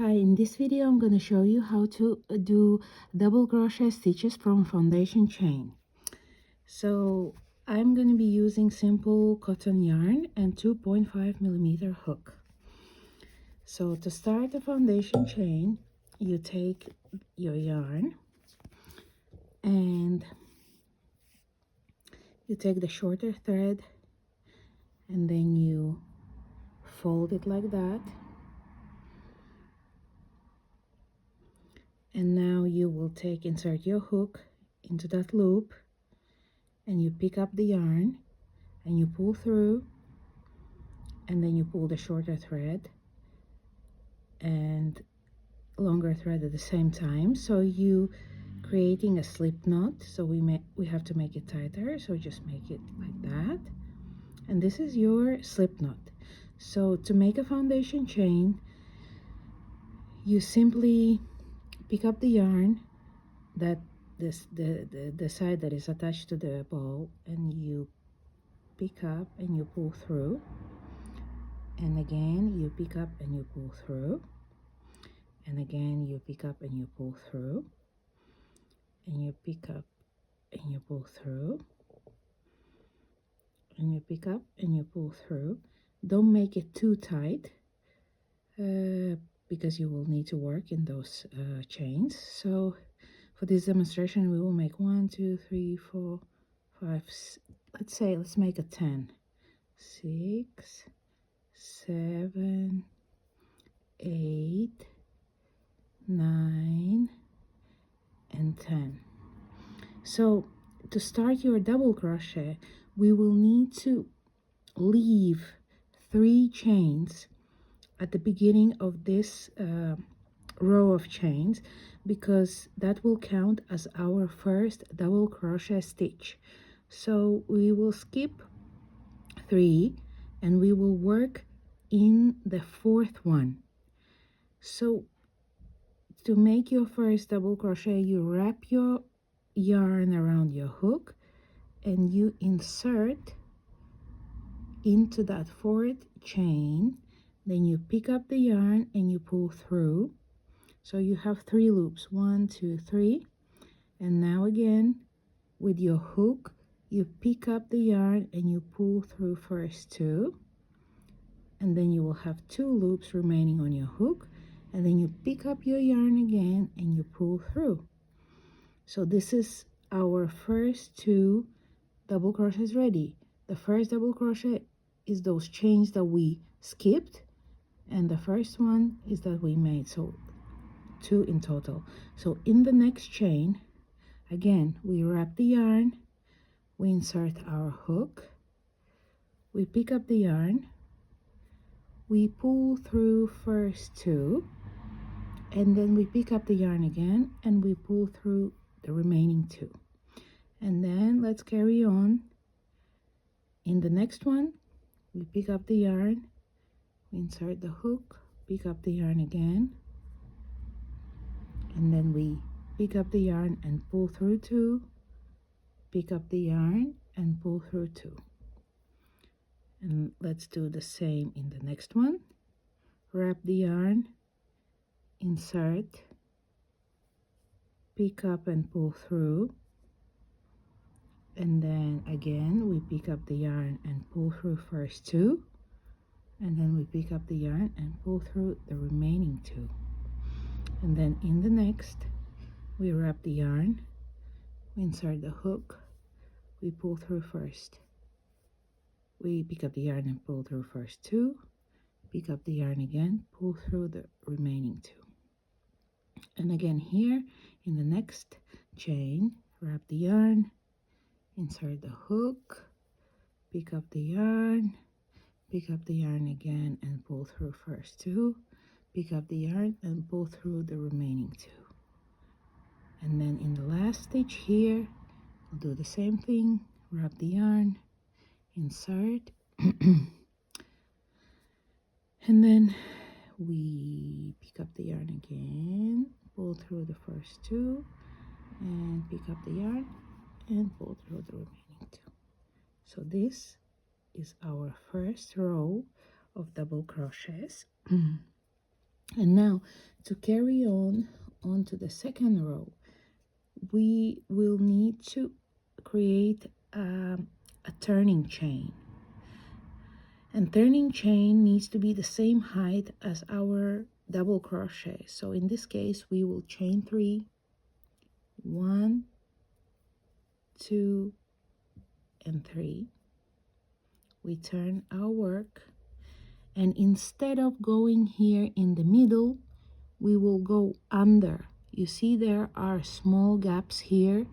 Hi, in this video I'm going to show you how to do double crochet stitches from foundation chain. So I'm going to be using simple cotton yarn and 2.5mm hook. So to start the foundation chain, you take your yarn and you take the shorter thread and then you fold it like that. And now you will insert your hook into that loop and you pick up the yarn and you pull through, and then you pull the shorter thread and longer thread at the same time, so you creating a slip knot. So we have to make it tighter, so just make it like that, and this is your slip knot. So to make a foundation chain, you simply pick up the yarn, that the side that is attached to the ball, and you pick up and you pull through, and again you pick up and you pull through, and again you pick up and you pull through, and you pick up and you pull through, and you pick up and you pull through. Don't make it too tight because you will need to work in those chains. So for this demonstration we will make 1 2 3 4 5 let's make a 10. 6 7 8 9 and 10. So to start your double crochet, we will need to leave 3 chains at the beginning of this row of chains, because that will count as our first double crochet stitch. So we will skip 3 and we will work in the 4th one. So to make your first double crochet, you wrap your yarn around your hook and you insert into that 4th chain, then you pick up the yarn and you pull through. So you have 3 loops, 1 2 3, and now again with your hook you pick up the yarn and you pull through first 2, and then you will have 2 loops remaining on your hook, and then you pick up your yarn again and you pull through. So this is our first 2 double crochets ready. The first double crochet is those chains that we skipped, and the first one is that we made, so 2 in total. So in the next chain, again we wrap the yarn, we insert our hook, we pick up the yarn, we pull through first 2, and then we pick up the yarn again and we pull through the remaining 2. And then let's carry on. In the next one we pick up the yarn, we insert the hook, pick up the yarn again, and then we pick up the yarn and pull through 2, pick up the yarn and pull through 2. And let's do the same in the next one. Wrap the yarn, insert, pick up and pull through, and then again we pick up the yarn and pull through first 2, and then we pick up the yarn and pull through the remaining 2. And then in the next we wrap the yarn, we insert the hook, we pull through first, we pick up the yarn and pull through first 2, pick up the yarn again, pull through the remaining 2. And again here in the next chain, wrap the yarn, insert the hook, pick up the yarn, pick up the yarn again and pull through first 2, pick up the yarn and pull through the remaining 2. And then in the last stitch here we'll do the same thing, wrap the yarn, insert, and then we pick up the yarn again, pull through the first 2, and pick up the yarn and pull through the remaining 2. So this is our first row of double crochets. And now To carry on onto the second row, we will need to create a turning chain. And turning chain needs to be the same height as our double crochet. So in this case, we will chain 3, 1, 2, and 3. We turn our work, and instead of going here in the middle, we will go under. You see there are small gaps here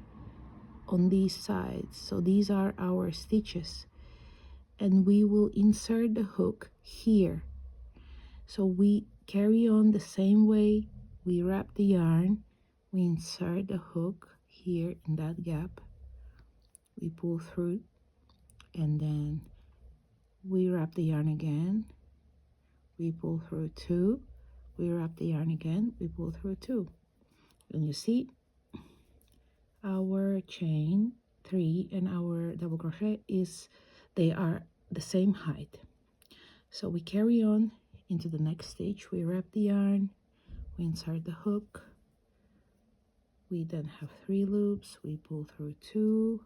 on these sides, so these are our stitches, and we will insert the hook here. So we carry on the same way. We wrap the yarn, we insert the hook here in that gap, we pull through, and then we wrap the yarn again, we pull through 2, we wrap the yarn again, we pull through 2, and you see our chain 3 and our double crochet they are the same height. So we carry on into the next stage. We wrap the yarn, we insert the hook, we then have 3 loops, we pull through 2,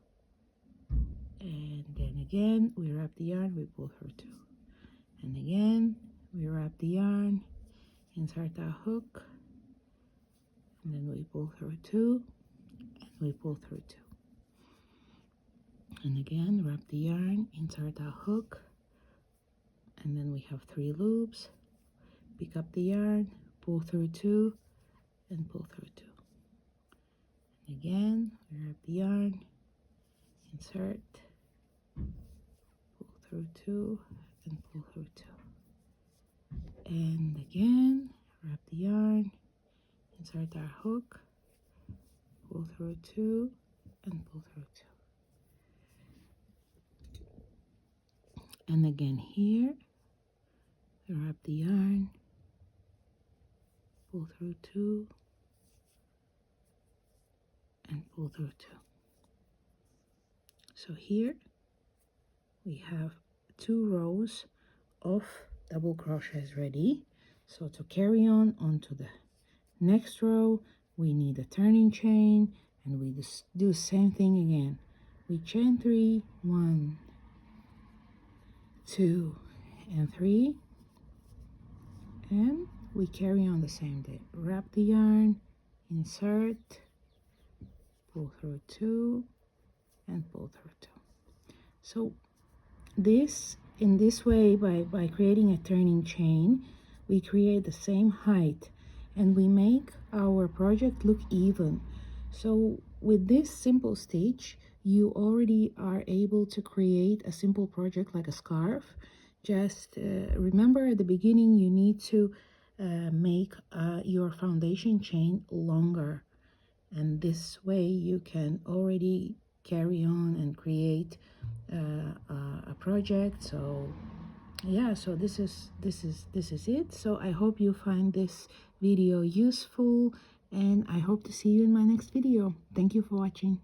and then again we wrap the yarn, we pull through 2, and again we wrap the yarn, insert our hook, and then we pull through 2, and we pull through 2, and again wrap the yarn, insert our hook, and then we have 3 loops, pick up the yarn, pull through 2, and pull through 2, and again we wrap the yarn, insert, pull through 2, and pull through 2, and again wrap the yarn, insert our hook, pull through 2, and pull through 2, and again here wrap the yarn, pull through 2, and pull through 2. So here we have 2 rows of double crochets ready. So to carry on onto the next row, we need a turning chain, and we just do the same thing again. We chain 3, 1, 2, and 3, and we carry on the same day. Wrap the yarn, insert, pull through 2, and pull through 2. So in this way, by creating a turning chain, we create the same height, and we make our project look even. So with this simple stitch, you already are able to create a simple project like a scarf. Just remember at the beginning you need to make your foundation chain longer, and this way you can already carry on and create a project. So yeah, so this is it. So I hope you find this video useful, and I hope to see you in my next video. Thank you for watching.